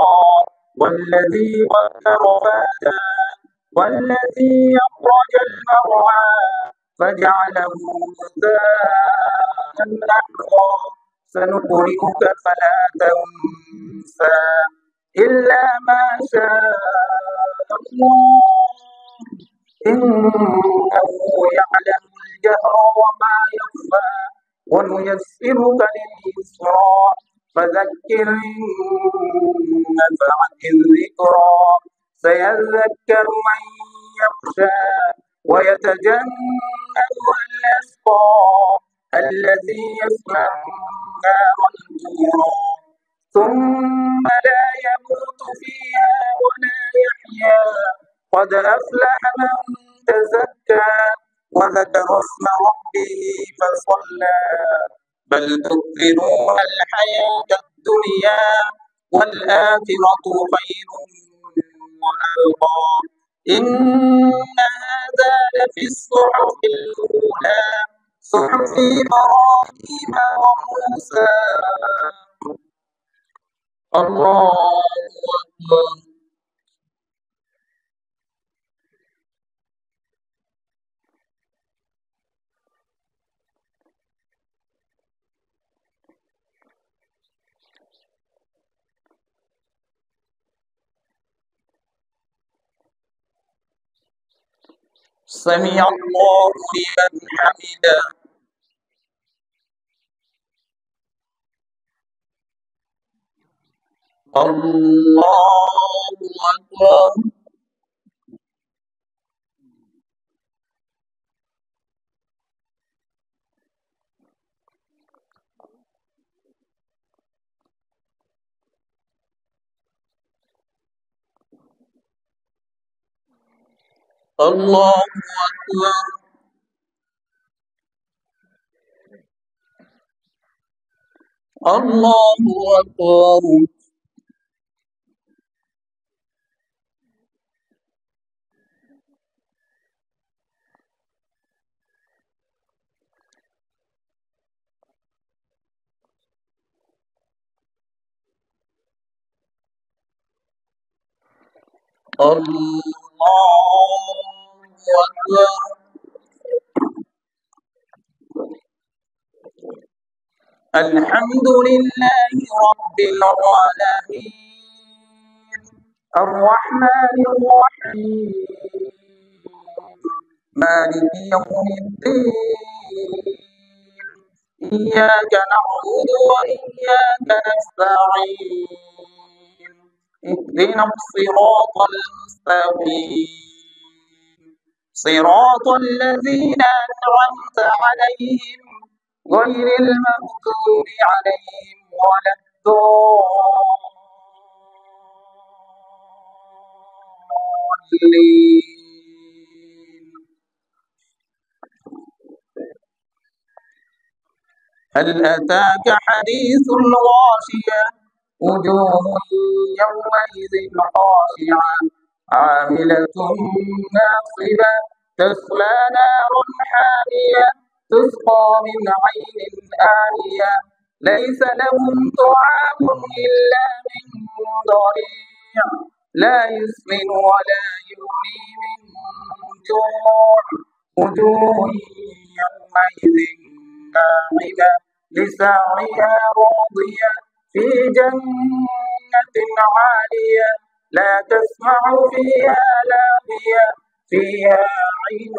والذي قدر فهدى والذي أخرج المرعى فجعله غثاء أحوى سنقرئك فلا تنسى إلا ما شاء الله إنه يعلم الجهر وما يخفى ونيسرك لليسرى فذكر إن نفعت الذكرى سيذكر من يخشى ويتجنبها الأشقى الذي يصلى النار الكبرى ثم لا يموت فيها ولا يحيا قد أفلح من تزكى وذكر اسم ربه فصلى بل تؤثرون الحياة الدنيا والآخرة خير وأبقى إن هذا لفي الصحف الأولى صحف إبراهيم وموسى. الله أكبر. سمع الله لمن حمده. الله أكبر. الله أكبر. الله أكبر. الله أكبر. الحمد لله رب العالمين الرحمن الرحيم مالك يوم الدين إياك نعبد وإياك نستعين اهدنا الصراط المستقيم صراط الذين أنعمت عليهم غير المغضوب عليهم ولا الضالين. هل أتاك حديث الغاشية وجوه يومئذ خاشعة عاملة ناصبة تصلى نارا حامية تسقى من عين آنية ليس لهم طعام إلا من ضريع لا يسمن ولا يغني من جوع وجوه يومئذ ناعمة لسعيها راضية في جنة عالية لا تسمع فيها لاغية فيها عين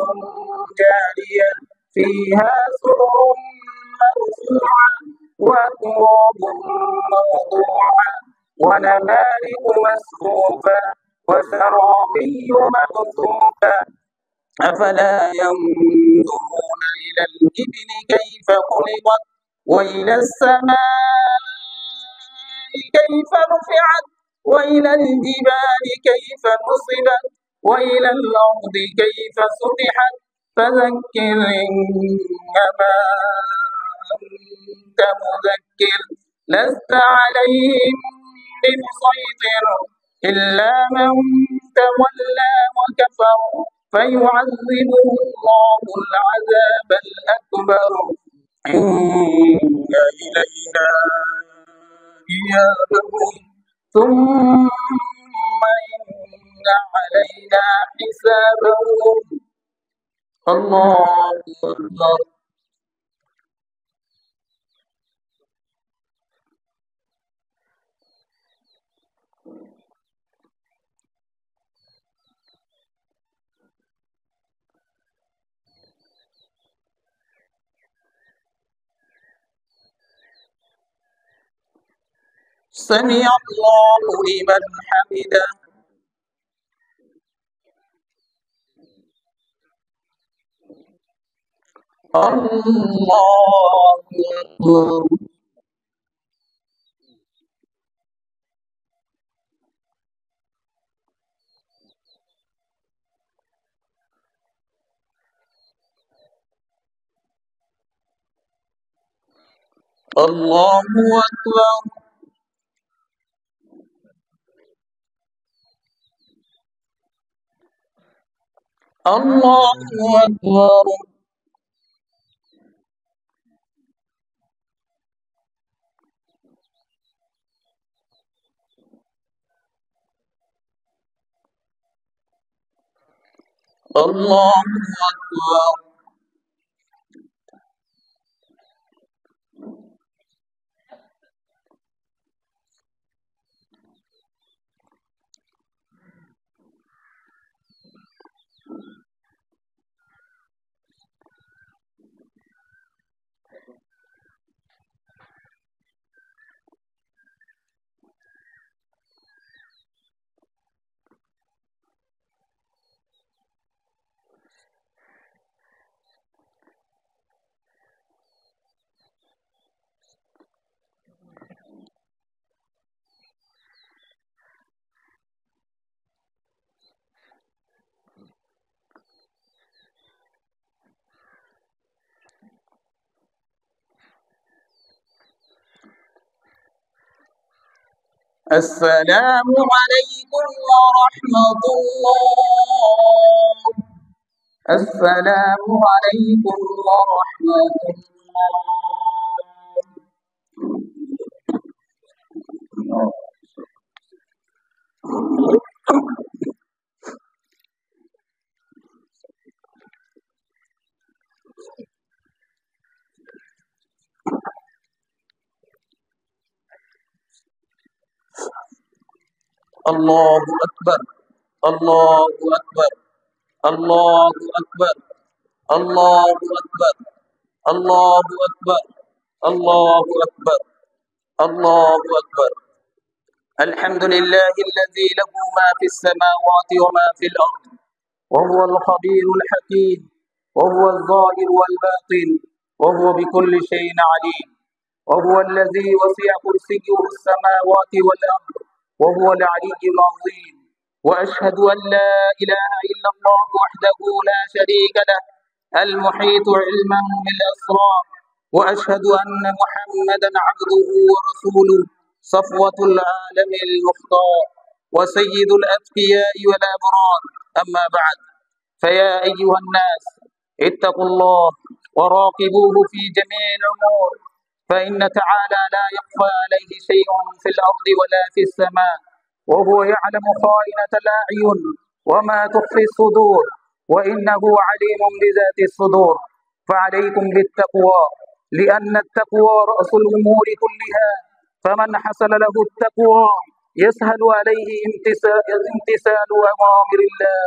جارية فيها سرر مرفوعة وأكواب موضوعة ونمارق مسفوفة وزرابي مبثوثة أفلا ينظرون إلى الإبل كيف خلقت وإلى السماء كيف رفعت وإلى الجبال كيف نصبت وإلى الأرض كيف سطحت فذكر إنما أنت مذكر لست عليهم بمسيطر إلا من تولى وكفر فيعذبه الله العذاب الأكبر إن إلينا إيابهم ثم إن علينا حسابهم. الله أكبر. سمع الله لمن حمده. الله أكبر. الله أكبر. الله أكبر. الله أكبر. السلام عليكم ورحمة الله. السلام عليكم ورحمة الله. الله أكبر. الله أكبر. الله أكبر. الله أكبر الله أكبر الله أكبر الله أكبر. الحمد لله الذي له ما في السماوات وما في الأرض، وهو الخبير الحكيم، وهو الظاهر والباطن، وهو بكل شيء عليم، وهو الذي وسع كرسيه السماوات والأرض، وهو العلي العظيم. وأشهد أن لا إله إلا الله وحده لا شريك له، المحيط علما بالأسرار. وأشهد أن محمدا عبده ورسوله، صفوة العالم المختار، وسيد الأتقياء والأبرار. أما بعد، فيا أيها الناس، اتقوا الله وراقبوه في جميع الأمور، فإن تعالى لا يخفى عليه شيء في الأرض ولا في السماء، وهو يعلم خائنة الأعين وما تخفي الصدور، وإنه عليم بذات الصدور. فعليكم بالتقوى، لأن التقوى رأس الأمور كلها، فمن حصل له التقوى يسهل عليه امتثال أوامر الله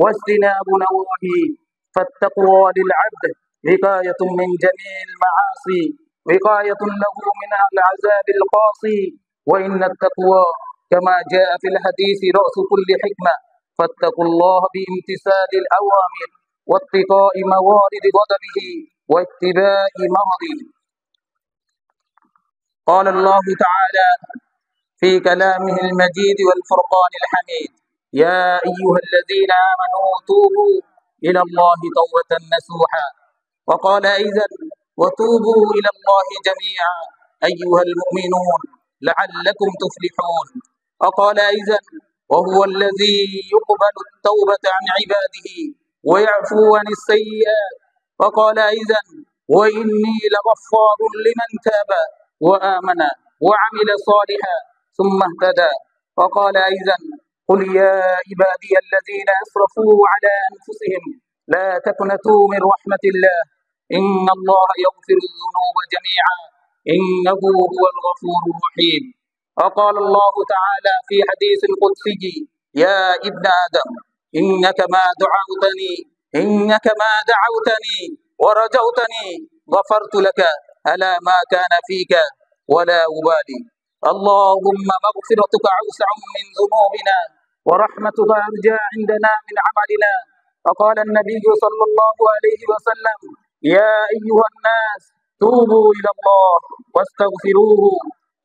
واجتناب نواهيه. فالتقوى للعبد وقاية من جميع المعاصي، وقاية له من العذاب القاسي. وإن التقوى كما جاء في الحديث رأس كل حكمة، فاتقوا الله بامتثال الأوامر واتقاء موارد غضبه واتباع مرضه. قال الله تعالى في كلامه المجيد والفرقان الحميد: يا أيها الذين آمنوا توبوا إلى الله توبة نصوحا. وقال أيضا: وتوبوا إلى الله جميعا أيها المؤمنون لعلكم تفلحون. وقال أيضا: وهو الذي يقبل التوبة عن عباده ويعفو عن السيئات. وقال أيضا: وإني لغفار لمن تاب وآمن وعمل صالحا ثم اهتدى. وقال أيضا: قل يا عبادي الذين أسرفوا على أنفسهم لا تقنطوا من رحمة الله، إن الله يغفر الذنوب جميعا إنه هو الغفور الرحيم. وقال الله تعالى في حديث قدسي: يا ابن آدم إنك ما دعوتني ورجوتني غفرت لك على ما كان فيك ولا أبالي. اللهم مغفرتك أوسع من ذنوبنا ورحمتك أرجى عندنا من عملنا. وقال النبي صلى الله عليه وسلم: يا أيها الناس توبوا إلى الله واستغفروه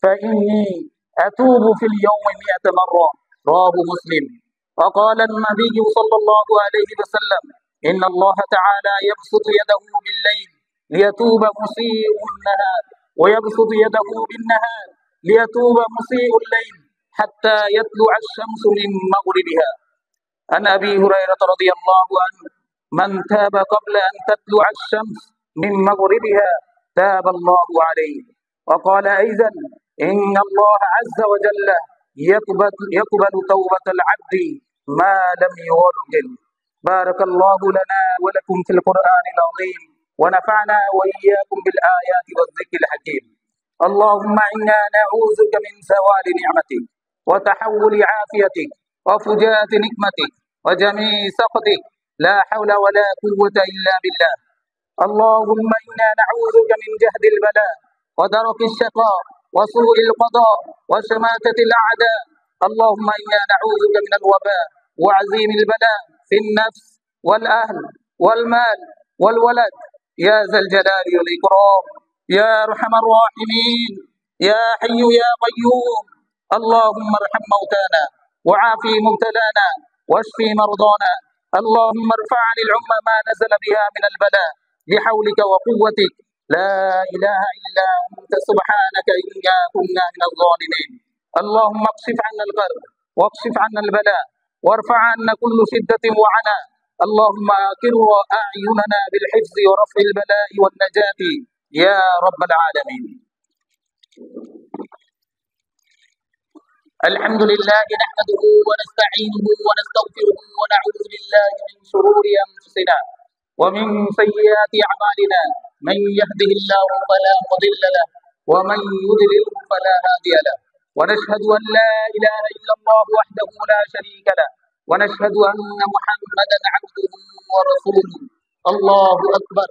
فإني أتوب في اليوم 100 مرة. رواه مسلم. وقال النبي صلى الله عليه وسلم: إن الله تعالى يبسط يده بالليل ليتوب مسيء النهار، ويبسط يده بالنهار ليتوب مسيء الليل حتى يطلع الشمس من مغربها. عن أبي هريرة رضي الله عنه: من تاب قبل أن تطلع الشمس من مغربها تاب الله عليه. وقال أيضا: إن الله عز وجل يقبل توبة العبد ما لم يغرغر. بارك الله لنا ولكم في القرآن العظيم، ونفعنا وإياكم بالآيات والذكر الحكيم. اللهم إنا نعوذك من زوال نعمتك وتحول عافيتك وفجاءة نقمتك وجميع سخطك، لا حول ولا قوة إلا بالله. اللهم إنا نعوذك من جهد البلاء ودرك الشقاء وسوء القضاء وشماتة الأعداء. اللهم إنا نعوذك من الوباء وعظيم البلاء في النفس والأهل والمال والولد، يا ذا الجلال والإكرام يا أرحم الراحمين يا حي يا قيوم. اللهم ارحم موتانا وعافي مبتلانا واشفي مرضانا. اللهم ارفع عن الأمة ما نزل بها من البلاء بحولك وقوتك، لا إله إلا أنت سبحانك إنا كنا من الظالمين. اللهم اكشف عنا الكرب واكشف عنا البلاء وارفع عنا كل شدة وعناء. اللهم أقر أعيننا بالحفظ ورفع البلاء والنجاة يا رب العالمين. الحمد لله نحمده ونستعينه ونستغفره ونعوذ بالله من شرور أنفسنا ومن سيئات أعمالنا، من يهده الله فلا مضل له ومن يضلله فلا هادي له. ونشهد أن لا إله إلا الله وحده لا شريك له، ونشهد أن محمدا عبده ورسوله. আল্লাহু আকবার,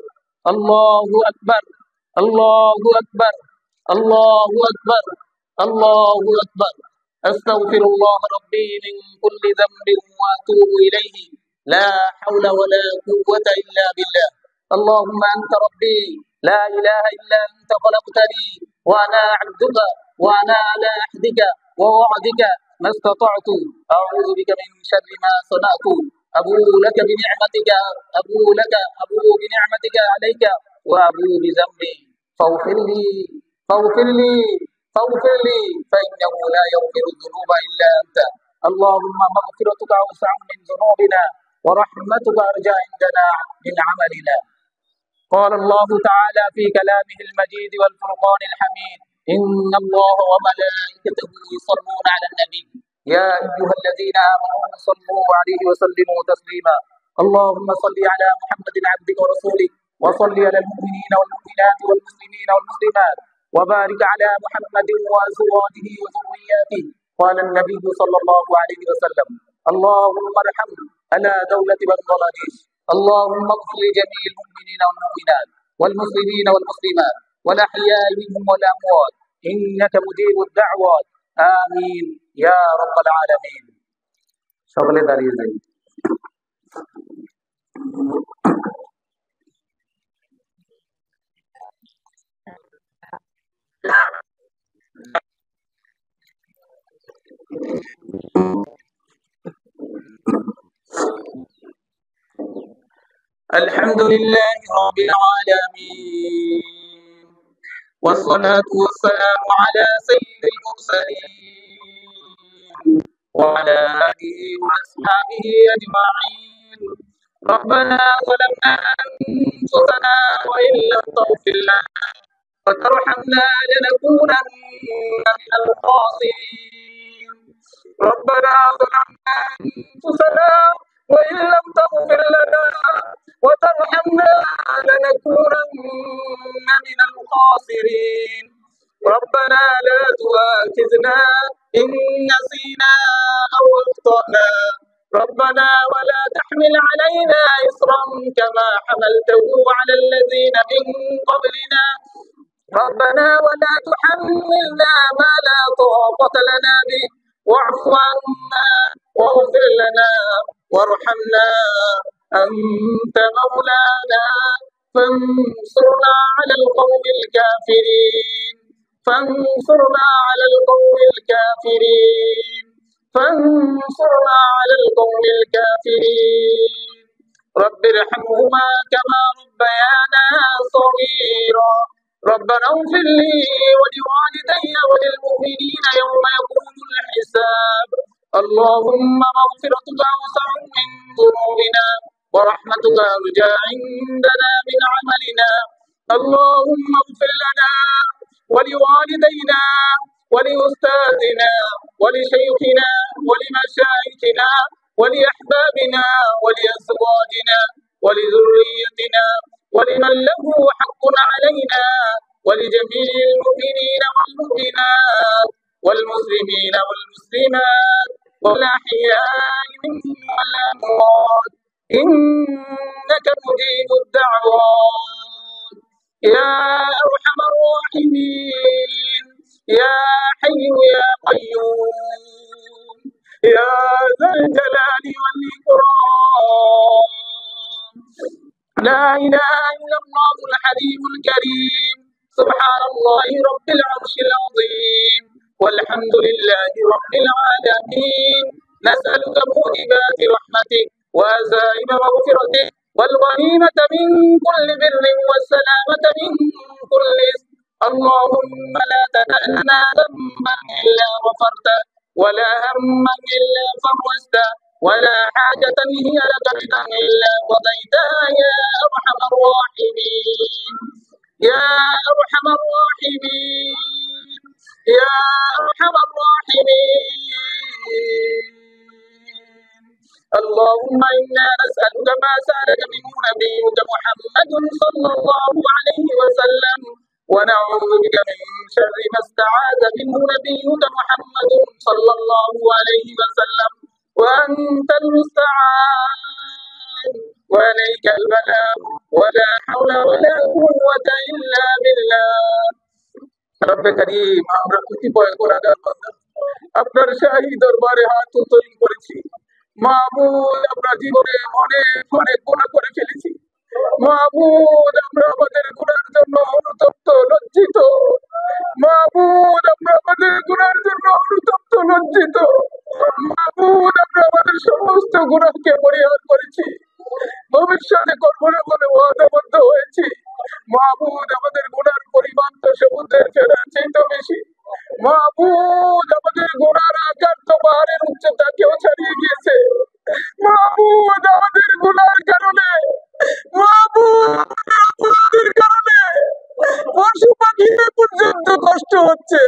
আল্লাহু আকবার, আল্লাহু আকবার, আল্লাহু আকবার, আল্লাহু আকবার। আস্তাগফিরুল্লাহ রাব্বি মিন কুল্লি যামবিন ওয়া আতুবু ইলাইহি লা হাওলা ওয়া লা কুওয়াতা ইল্লা বিল্লাহ। اللهم أنت ربي لا إله إلا أنت خلقتني وأنا عبدك وأنا على عهدك ووعدك ما استطعت أعوذ بك من شر ما صنعت أبوء لك بنعمتك أبوء لك أبوء بنعمتك عليك وأبوء بذنبي فاغفر لي فاغفر لي فاغفر لي فإنه لا يغفر الذنوب إلا أنت. اللهم مغفرتك أوسع من ذنوبنا ورحمتك أرجى عندنا من عملنا. قال الله تعالى في كلامه المجيد والفرقان الحميد: إن الله وملائكته يصلون على النبي يا أيها الذين آمنوا صلوا عليه وسلموا تسليما. اللهم صل على محمد عبدك ورسولك وصل على المؤمنين والمؤمنات والمسلمين والمسلمات وبارك على محمد وأزواجه وذرياته. قال النبي صلى الله عليه وسلم: اللهم ارحم على دولة بنغلاديش، اللهم اغفر لجميع المؤمنين والمؤمنات والمسلمين والمسلمات والأحياء منهم والأموات إنك مجيب الدعوات آمين يا رب العالمين. সকলে দাঁড়িয়ে যাই। الحمد لله رب العالمين والصلاة والسلام على سيد المرسلين وعلى آله وأصحابه أجمعين. ربنا ظلمنا أنفسنا وإن لم تغفر لنا وترحمنا لنكونن من الخاسرين. ربنا ظلمنا أنفسنا وإن لم تغفر لنا وترحمنا لنكونن من الخاسرين. ربنا لا تؤاخذنا إن نسينا أو أخطأنا. ربنا ولا تحمل علينا إصرا كما حملته على الذين من قبلنا. ربنا ولا تحملنا ما لا طاقة لنا به واعف عنا واغفر لنا وارحمنا أنت مولانا فانصرنا على القوم الكافرين. فانصرنا على القوم الكافرين. فانصرنا على القوم الكافرين. رب ارحمهما كما ربيانا صغيرا. ربنا اغفر لي ولوالدي وللمؤمنين يوم يقوم الحساب. اللهم مغفرتك أوسع من ذنوبنا ورحمتك أرجى عندنا من عملنا. اللهم اغفر لنا ولوالدينا ولأستاذنا ولشيخنا ولمشايخنا ولأحبابنا ولأزواجنا ولذريتنا ولمن له حق علينا ولجميع المؤمنين والمؤمنات والمسلمين والمسلمات والأحياء منهم والأموات إنك مجيب الدعوات يا أرحم الراحمين يا حي يا قيوم يا ذا الجلال والإكرام. لا إله إلا الله الحليم الكريم. سبحان الله رب العرش العظيم والحمد لله رب العالمين. نسألك موجبات رحمتك وعزائم مغفرتك والغنيمة من كل بر والسلامة من كل إثم. اللهم لا تدع لنا ذنبا إلا غفرته ولا هما إلا فرجته ولا حاجة هي لك رضا إلا قضيتها يا أرحم الراحمين يا أرحم الراحمين يا أرحم الراحمين. اللهم إنا نسألك ما سألك منه نبيك محمد صلى الله عليه وسلم ونعوذ بك من شر ما استعاذ منه نبيك محمد صلى الله عليه وسلم وأنت المستعان وعليك البلاغ ولا حول ولا قوة إلا بالله رب করিম আমরা কতিপয় গুনাহগার বান্দা আপনার শাহী দরবারে হাত উত্তোলন করেছি মাবুদ আমরা জীবনে অনেক অনেক গুনাহ করে ফেলেছি মাবুদ আমরা আমাদের গুনার জন্য অনুতপ্ত লজ্জিত মাবুদ আমরা আমাদের গুনার জন্য অনুতপ্ত লজ্জিত মাবুদ আমরা আমাদের সমস্ত গুনাহকে পরিহার করেছি ভবিষ্যতে করব না বলে ওয়াদাবদ্ধ হয়েছি মাবুদ আমাদের গুনার পরিমাণ তো সমুদ্রের ফেরার চাইতে বেশি মাবুদ আমাদের গুনার আকার তো পাহাড়ের উচ্চতাকেও ছাড়িয়ে গিয়েছে মাবুদ আমাদের গুনার কারণে মাবুদের কারণে পশু পাখিদের পর্যন্ত কষ্ট হচ্ছে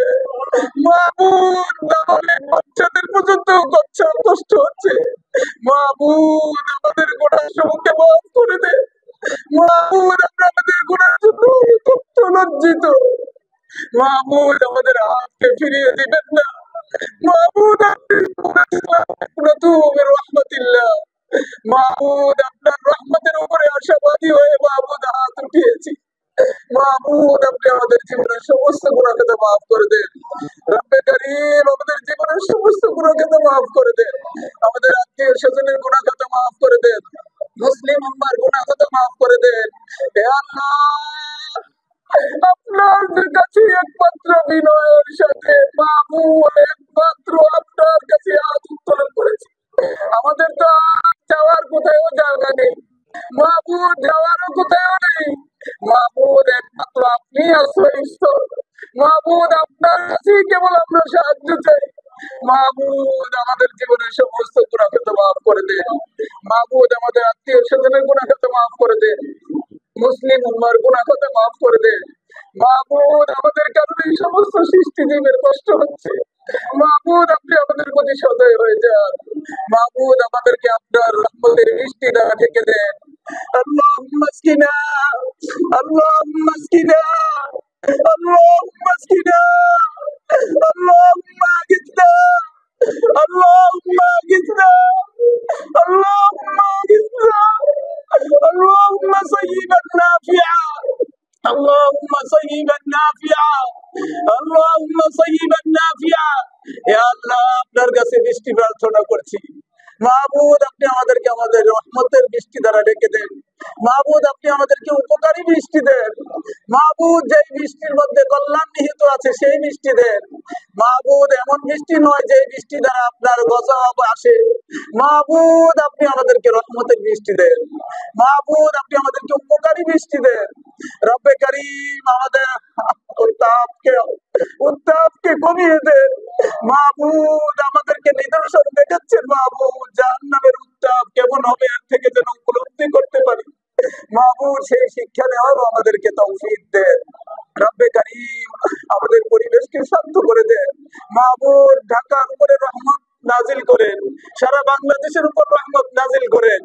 মাবুদ আমাদের বাচ্চাদের পর্যন্ত কষ্ট হচ্ছে মাবুদ আমাদের গুনাহ সমূহকে মাফ করে দে মাবুদ আমরা আমাদের গুনার জন্য অনুতপ্ত লজ্জিত মাবুদ আমাদের হাতকে ফিরিয়ে দিবেন না মাবুদ আপনি রহমতিল্লাহ মাবুদ আপনার রহমতের উপরে আশাবাদী হয়ে মাবুদ হাত উঠিয়েছি মাবুদ আপনি আমাদের জীবনের সমস্ত গুনাহকে মাফ করে দেন রব্বে করিম আমাদের জীবনের সমস্ত গুনাহকে মাফ করে দেন আমাদের আত্মীয় স্বজনের গুনাহকে মাফ করে দেন মুসলিম উম্মার গুনাহকে মাফ করে দেন হে আল্লাহ আপনার কাছে একমাত্র বিনয়ের সাথে মাবুদ একমাত্র আপনার কাছে হাত উত্তোলন করেছি আমাদের তো যাওয়ার কোথাও জায়গা নেই মাবুদ যাওয়ারও কোথাও নেই মাবুদ একমাত্র আপনি আশ্রয়স্থল মাবুদ আপনার কাছেই কেবল আমরা সাহায্য চাই মাবুদ আমাদের জীবনের সমস্ত গুনাহকে মাফ করে দেন মাবুদ আমাদের আত্মীয় স্বজনের গুনাহকে মাফ করে দেন মুসলিম উম্মার গুনাহকে মাফ করে দেন মাবুদ আমাদের কারণে সমস্ত সৃষ্টিজীবের কষ্ট হচ্ছে মাবুদ আপনি আমাদের প্রতি সদয় হয়ে যান মাবুদ আমাদেরকে আপনার রহমতের বৃষ্টি দ্বারা ঢেকে দেন আল্লাহুম্মা আসকিনা আল্লাহুম্মা আসকিনা আল্লাহুম্মা আসকিনা আল্লাহুম্মা আগিথনা আল্লাহুম্মা আগিথনা আল্লাহুম্মা আগিথনা আল্লাহুম্মা সাইয়্যিবান নাফিআ اللهم صيبا نافعا اللهم صيبا نافعا يا الله আপনার কাছে বৃষ্টি প্রার্থনা করছি মাবুদ আপনি আমাদেরকে আমাদের রহমতের বৃষ্টি দ্বারা ঢেকে দেন মাবুদ আপনি আমাদেরকে উপকারী বৃষ্টি দেন মাবুদ যে বৃষ্টির মধ্যে কল্যাণ নিহিত আছে সেই বৃষ্টি দেন মাবুদ এমন বৃষ্টি নয় যে বৃষ্টি দ্বারা আপনার গজব আসে মাবুদ আপনি আমাদেরকে রহমতের বৃষ্টি দেন মাবুদ আপনি আমাদেরকে উপকারী বৃষ্টি দেন রব্বে করিম আমাদের উত্তাপকে কমিয়ে দেন মাবুদ আমাদেরকে নিদর্শন দেখাচ্ছেন মাবুদ জাহান্নামের উত্তাপ কেমন হবে এর থেকে যেন উপলব্ধি করতে পারি মাবুদ সেই শিক্ষা নেওয়ারও আমাদেরকে তৌফিক দেন রব্বে করিম আমাদের পরিবেশকে শান্ত করে দেন মাবুদ ঢাকার উপরে রহমত নাজিল করেন সারা বাংলাদেশের উপর রহমত নাজিল করেন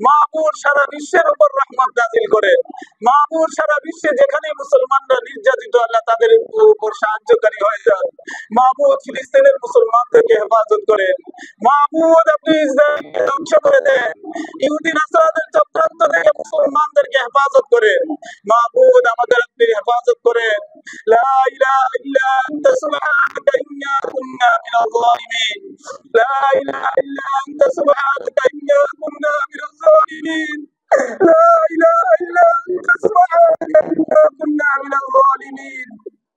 মাবুদ সারা বিশ্বের উপর রহমত নাজিল করেন মাবুদ সারা বিশ্বে যেখানে মুসলমানরা নির্যাতিত আল্লাহ তাদের উপর সাহায্যকারী হয়ে যান মাবুদ ফিলিস্তিনের মুসলমানদেরকে হেফাজত করেন মাবুদ আপনি ইসরায়েলকে ধ্বংস করে দেন ইহুদি নাসারাদের চক্রান্ত থেকে মুসলমানদেরকে হেফাজত করেন মাবুদ আমাদের আপনি হেফাজত করেন লা ইলাহা ইল্লা আনতা সুবহানাকা ইন্না কুন্না মিনাল যালিমিন لا إله إلا أنت سبحانك إنا كنا من الظالمين لا إله إلا أنت سبحانك إنا كنا من الظالمين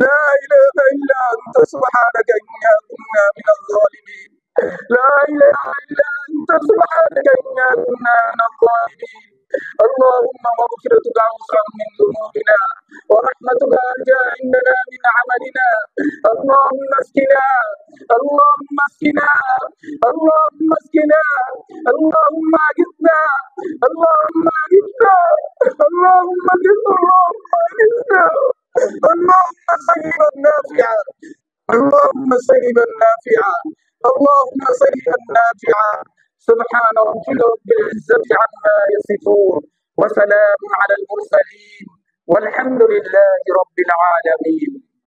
لا إله إلا أنت سبحانك إنا كنا من الظالمين لا إله إلا أنت سبحانك إنا كنا من الظالمين اللهم مغفرتك أوسع من ذنوبنا ورحمتك أرجى عندنا من عملنا اللهم اسقنا اللهم اسقنا اللهم اسقنا اللهم أغثنا اللهم أغثنا اللهم أغثنا اللهم أغثنا اللهم صيبا نافعا اللهم صيبا نافعا اللهم صيبا نافعا سبحان ربك رب العزة عما يصفون وسلام على المرسلين والحمد لله رب العالمين